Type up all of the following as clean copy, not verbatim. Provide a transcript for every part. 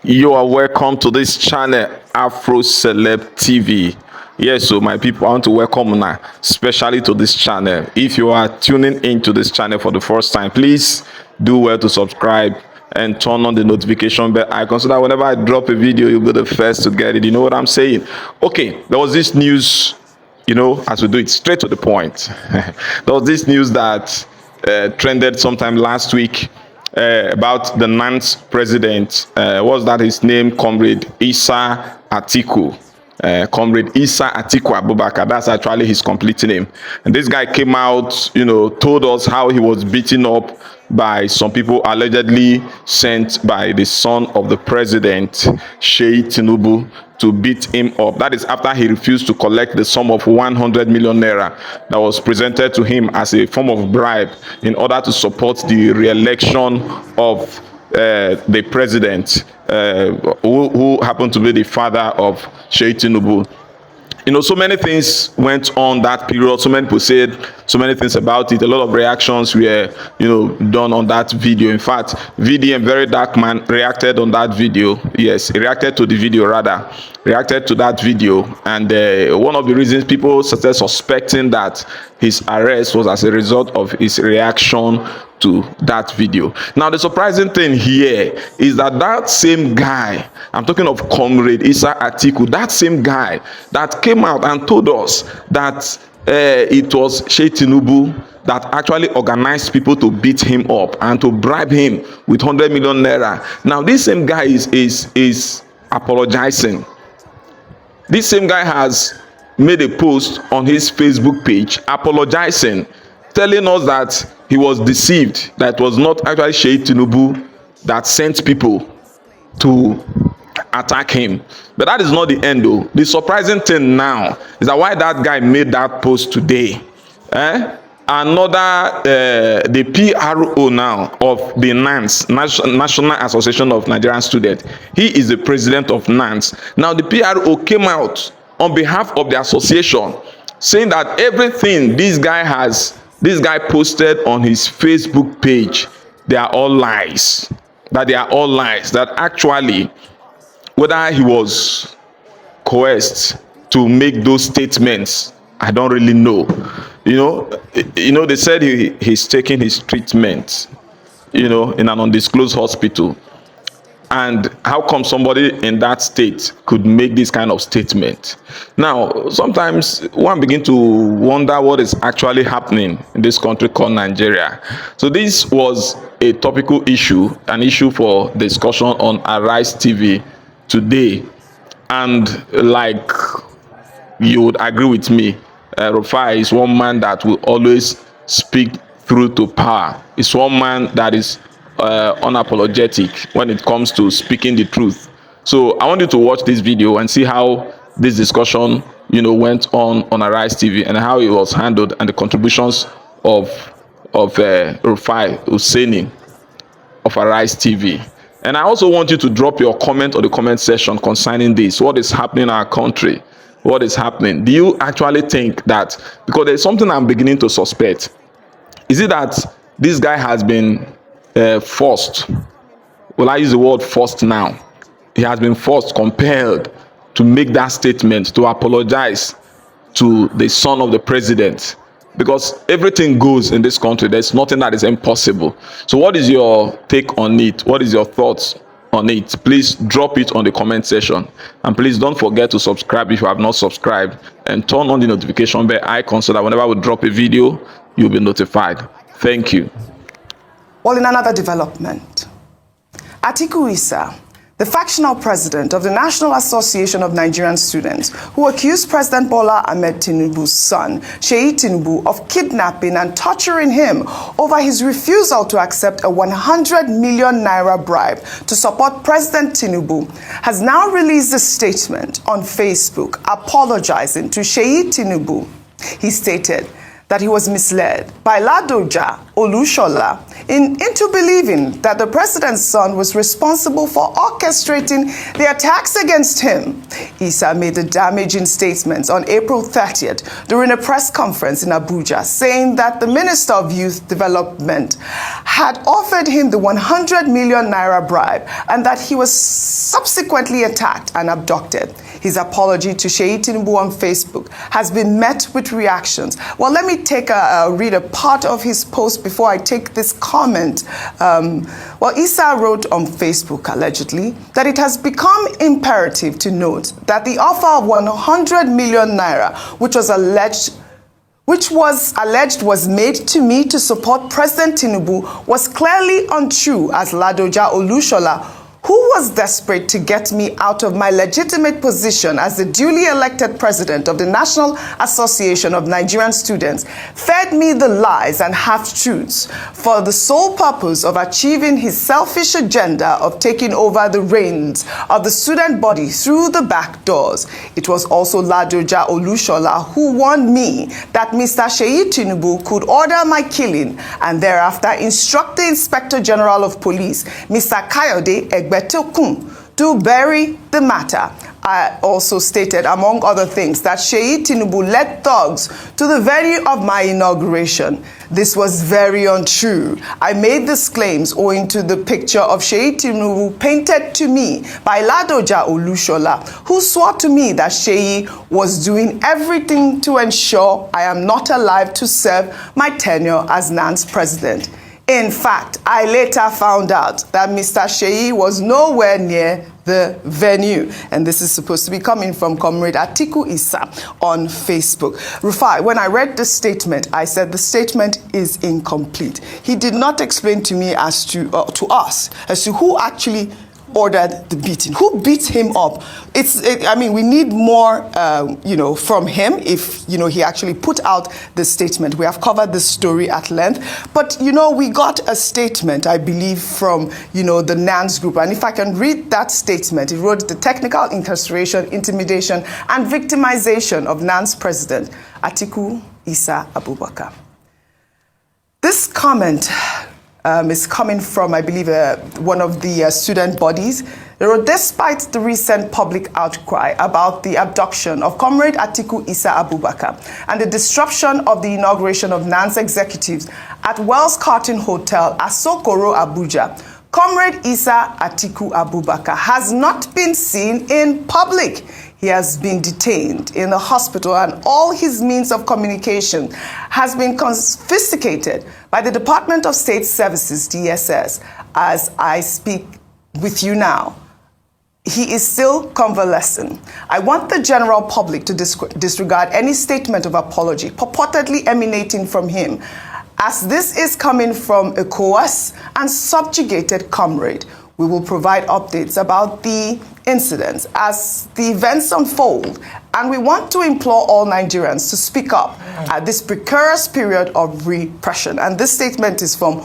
You are welcome to this channel, Afro Celeb TV. Yes, so my people, I want to welcome you now, especially to this channel. If you are tuning into this channel for the first time, please do well to subscribe and turn on the notification bell icon so that whenever I drop a video, you'll be the first to get it. You know what I'm saying? Okay, there was this news, as we do it straight to the point. There was this news that trended sometime last week about the NANS president. What's that his name? Comrade Isa Atiku. Comrade Isa Atiku Abubakar. That's actually his complete name. And this guy came out, told us how he was beaten up by some people allegedly sent by the son of the president, Seyi Tinubu, to beat him up. That is after he refused to collect the sum of 100 million naira that was presented to him as a form of bribe in order to support the re-election of the president, who happened to be the father of Seyi Tinubu. So many things went on that period. So many people said so many things about it. A lot of reactions were, done on that video. In fact, VDM, Very Dark Man, reacted on that video. Yes, he reacted to the video, rather. Reacted to that video. And one of the reasons people started suspecting that his arrest was as a result of his reaction to that video. Now, the surprising thing here is that same guy, I'm talking of Comrade Isa Atiku, that same guy that came out and told us that it was Seyi Tinubu that actually organized people to beat him up and to bribe him with 100 million naira. Now, this same guy is apologizing. This same guy has made a post on his Facebook page apologizing, telling us that he was deceived, that it was not actually Seyi Tinubu that sent people to attack him. But that is not the end though. The surprising thing now is that why that guy made that post today, the PRO now of the NANS, National Association of Nigerian Students, he is the president of NANS. Now the PRO came out on behalf of the association saying that everything this guy posted on his Facebook page, they are all lies. That actually, whether he was coerced to make those statements, I don't really know. They said he's taking his treatment, in an undisclosed hospital. And how come somebody in that state could make this kind of statement? Now, sometimes one begins to wonder what is actually happening in this country called Nigeria. So this was a topical issue, an issue for discussion on Arise TV today. And like you would agree with me, Rufai is one man that will always speak through to power. It's one man that is unapologetic when it comes to speaking the truth. So I want you to watch this video and see how this discussion, went on Arise TV and how it was handled and the contributions of Rufai Hussaini of Arise TV. And I also want you to drop your comment on the comment section concerning this. What is happening in our country? What is happening? Do you actually think that, because there's something I'm beginning to suspect, is it that this guy has been forced? Well, I use the word forced now. He has been forced, compelled to make that statement, to apologize to the son of the president, because everything goes in this country. There's nothing that is impossible. So what is your take on it? What is your thoughts on it? Please drop it on the comment section, and please don't forget to subscribe if you have not subscribed, and turn on the notification bell icon so that whenever we drop a video, you'll be notified. Thank you. Well, in another development, Atiku Isa, the factional president of the National Association of Nigerian Students, who accused President Bola Ahmed Tinubu's son, Seyi Tinubu, of kidnapping and torturing him over his refusal to accept a 100 million naira bribe to support President Tinubu, has now released a statement on Facebook apologizing to Seyi Tinubu. He stated that he was misled by Ladoja Olushola into believing that the president's son was responsible for orchestrating the attacks against him. Isa made the damaging statements on April 30th during a press conference in Abuja, saying that the Minister of Youth Development had offered him the 100 million naira bribe and that he was subsequently attacked and abducted. His apology to Seyi Tinubu on Facebook has been met with reactions. Well, let me read a part of his post before I take this comment. Isa wrote on Facebook, allegedly, that it has become imperative to note that the offer of 100 million naira, which was alleged was made to me to support President Tinubu, was clearly untrue, as Ladoja Olushola, who was desperate to get me out of my legitimate position as the duly elected president of the National Association of Nigerian Students, fed me the lies and half-truths for the sole purpose of achieving his selfish agenda of taking over the reins of the student body through the back doors. It was also Ladoja Olushola who warned me that Mr. Seyi Tinubu could order my killing and thereafter instruct the Inspector General of Police, Mr. Kayode Egbetokun, to bury the matter. I also stated, among other things, that Seyi Tinubu led thugs to the venue of my inauguration. This was very untrue. I made these claims owing to the picture of Seyi Tinubu painted to me by Ladoja Olushola, who swore to me that Seyi was doing everything to ensure I am not alive to serve my tenure as NANS president. In fact, I later found out that Mr. Seyi was nowhere near the venue. And this is supposed to be coming from Comrade Atiku Isa on Facebook. Rufai, when I read the statement, I said the statement is incomplete. He did not explain to me as to us as to who actually ordered the beating. Who beat him up? I mean, we need more, from him if, he actually put out the statement. We have covered this story at length. But, we got a statement, I believe, from, the NANS group. And if I can read that statement, it wrote the technical incarceration, intimidation, and victimization of NANS president, Atiku Isa Abubakar. This comment is coming from, I believe, one of the student bodies. They wrote, despite the recent public outcry about the abduction of Comrade Atiku Isa Abubakar and the disruption of the inauguration of NANS executives at Wells Carlton Hotel, Asokoro, Abuja, Comrade Isa Atiku Abubakar has not been seen in public. He has been detained in the hospital and all his means of communication has been confiscated by the Department of State Services, DSS. As I speak with you now, he is still convalescent. I want the general public to disregard any statement of apology purportedly emanating from him, as this is coming from a coerced and subjugated comrade. We will provide updates about the incidents as the events unfold, and we want to implore all Nigerians to speak up at this precarious period of repression. And this statement is from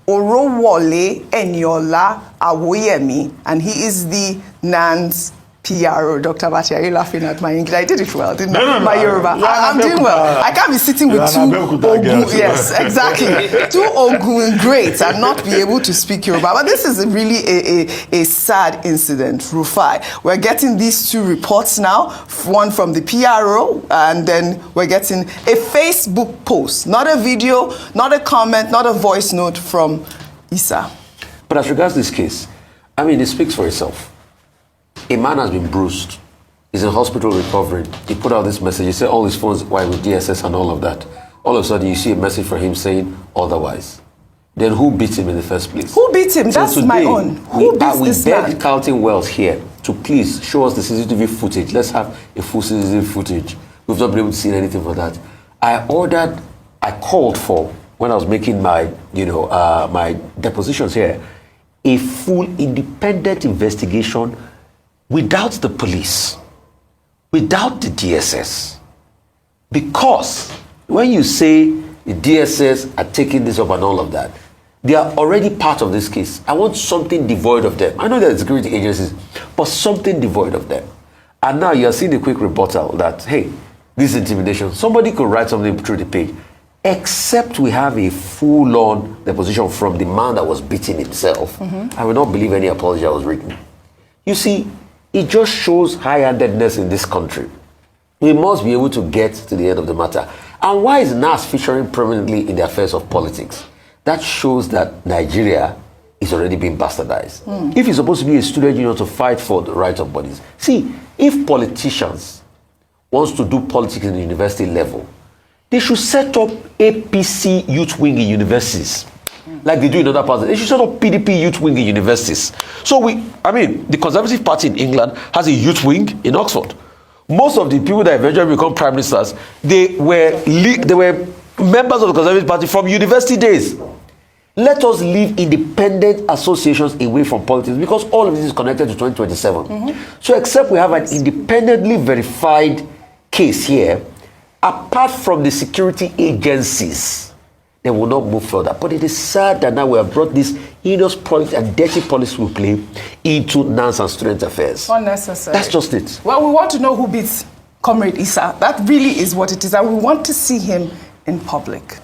Orowole Eniola Awoyemi, and he is the NANS PRO. Dr. Bachi, are you laughing at my English? I did it well, didn't I? My Yoruba. I'm doing well. I can't be sitting with two Ogun. Yes, exactly. Two Ogun greats and not be able to speak Yoruba. But this is really a sad incident, Rufai. We're getting these two reports now, one from the PRO, and then we're getting a Facebook post, not a video, not a comment, not a voice note from Isa. But as regards this case, I mean, it speaks for itself. A man has been bruised. He's in hospital recovering. He put out this message. He said all his phones were with DSS and all of that. All of a sudden, you see a message from him saying otherwise. Then who beat him in the first place? Who beat him? That's today, my own. Who beats this man? We begged Carlton Wells here to please show us the CCTV footage. Let's have a full CCTV footage. We've not been able to see anything for that. I called for, when I was making my, my depositions here, a full independent investigation without the police, without the DSS. Because when you say the DSS are taking this up and all of that, they are already part of this case. I want something devoid of them. I know there are security agencies, but something devoid of them. And now you're seeing a quick rebuttal that, hey, this intimidation. Somebody could write something through the page. except we have a full-on deposition from the man that was beating himself, I will not believe any apology that was written. You see, it just shows high-handedness in this country. We must be able to get to the end of the matter. And why is NANS featuring prominently in the affairs of politics? That shows that Nigeria is already being bastardized. If it's supposed to be a student union to fight for the rights of bodies. See, if politicians want to do politics in the university level, they should set up APC youth wing in universities, like they do in other parts. They should set up PDP youth wing in universities. So the Conservative Party in England has a youth wing in Oxford. Most of the people that eventually become prime ministers, they were members of the Conservative Party from university days. Let us leave independent associations away from politics, because all of this is connected to 2027. So except we have an independently verified case here, apart from the security agencies, they will not move further. But it is sad that now we have brought this heinous politics and dirty policy we play into NANS and student affairs. Unnecessary. That's just it. Well, we want to know who beats Comrade Isa. That really is what it is, and we want to see him in public.